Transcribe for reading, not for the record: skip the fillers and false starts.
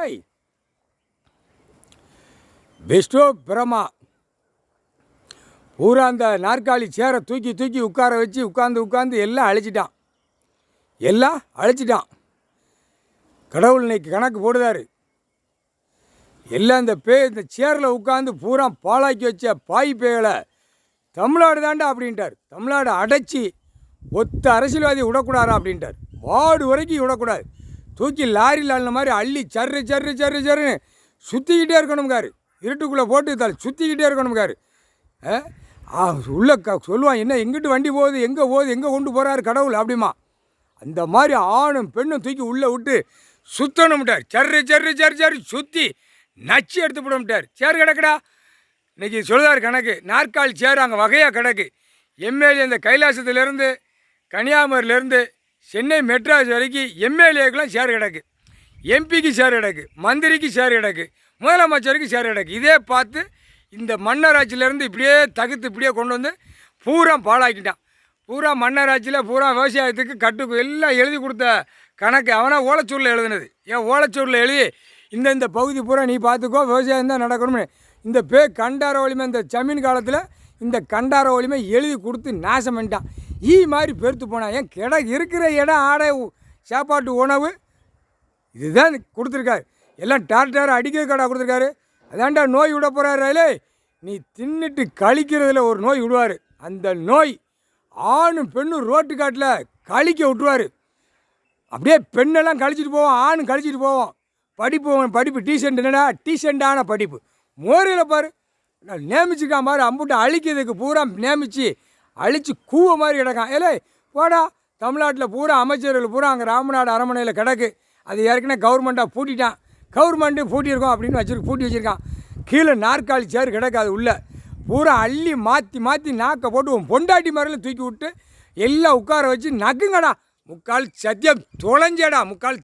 ஏய் பெஸ்டோ பிரமா பூரா அந்த நாற்காலி சேரை தூக்கி தூக்கி உட்கார வச்சு உட்காந்து எல்லாம் அழிச்சிட்டான். கடவுள் இன்னைக்கு கணக்கு போடுதாரு. எல்லாம் இந்த சேரில் உட்காந்து பூரா பாலாக்கி வச்ச பாய் பேகளை தமிழ்நாடு தாண்டா அப்படின்ட்டார். தமிழ்நாடு அடைச்சி ஒத்த அரசியல்வாதி விடக்கூடாதா அப்படின்ட்டார். வார்டு வரைக்கும் விடக்கூடாது. தூக்கி லாரியில் அள்ள மாதிரி அள்ளி சர்ன்னு சுற்றிக்கிட்டே இருக்கணுங்காரு. இருட்டுக்குள்ளே போட்டு சுற்றிக்கிட்டே இருக்கணுங்காரு. உள்ள சொல்லுவான், என்ன எங்கிட்டு வண்டி போகுது, எங்கே கொண்டு போகிறாரு கடவுள் அப்படிமா. அந்த மாதிரி ஆணும் பெண்ணும் தூக்கி உள்ளே விட்டு சுற்றணும்ட்டார். சர்ரு சுற்றி நச்சு எடுத்து போடமுட்டார். சேர் கிடக்குடா இன்றைக்கி சொல்லுதார் கணக்கு. நாற்காலி சேர் அங்கே வகையாக கிடக்கு. எம்எல்ஏ இந்த கைலாசத்துலேருந்து கன்னியாகுமரியிலேருந்து சென்னை மெட்ராஸ் வரைக்கும் எம்எல்ஏக்கெலாம் சேர் கிடக்கு. எம்பிக்கு சேர் கிடக்கு. மந்திரிக்கு சேர் கிடக்கு. முதலமைச்சருக்கு சேர் கிடக்கு. இதே பார்த்து இந்த மன்னராட்சியிலேருந்து இப்படியே தகுத்து இப்படியே கொண்டு வந்து பூரா பாழாக்கிட்டான். பூரா மன்னராட்சியில் பூரா விவசாயத்துக்கு கட்டுக்கு எல்லாம் எழுதி கொடுத்த கணக்கு அவனா ஓலைச்சூரில் எழுதுனது. ஏன் ஓலைச்சூரில் எழுதி இந்த பகுதி பூரா நீ பார்த்துக்கோ, விவசாயம் தான் நடக்கணும்னு இந்த கண்டார வலிமை இந்த ஜமீன் காலத்தில் இந்த கண்டார வலிமை எழுதி கொடுத்து நாசம் பண்ணிட்டான். மாதிரி பெருத்து போனான். ஏன் இருக்கிற இடம் ஆடை சாப்பாட்டு உணவு இதுதான் கொடுத்துருக்காரு. எல்லாம் டாக்டர் அடிக்க கடை கொடுத்துருக்காரு. அதான்டா நோய் விட போகிறாரு. நீ தின்னுட்டு கழிக்கிறதுல ஒரு நோய் விடுவார். அந்த நோய் ஆணும் பெண்ணும் ரோட்டு காட்டில் கழிக்க விட்டுருவார். அப்படியே பெண்ணெல்லாம் கழிச்சிட்டு போவோம், ஆணும் கழிச்சிட்டு போவோம். படிப்பு டீசெண்ட் என்னடா டீசெண்டான படிப்பு. மோரியில் பாரு நான் நியமிச்சிருக்கான் பாரு. அம்புட்டு அழிக்கிறதுக்கு பூரா நியமித்து அழித்து கூவ மாதிரி கிடக்கான். போடா தமிழ்நாட்டில் பூரா அமைச்சர்கள் பூரா அங்கே ராமநாடு அரண்மனையில் கிடக்கு. அது ஏற்கனவே கவர்மெண்ட்டாக பூட்டிட்டான். கவர்மெண்ட்டு பூட்டியிருக்கோம் அப்படின்னு பூட்டி வச்சுருக்கான். கீழே நாற்காலி சேர் கிடக்காது. உள்ள பூரா அள்ளி மாற்றி நாக்கை போட்டு பொண்டாட்டி மறையில் தூக்கி விட்டு எல்லாம் உட்கார வச்சு நக்குங்கடா. முக்கால் சத்தியம் தொலைஞ்சேடா. முக்கால்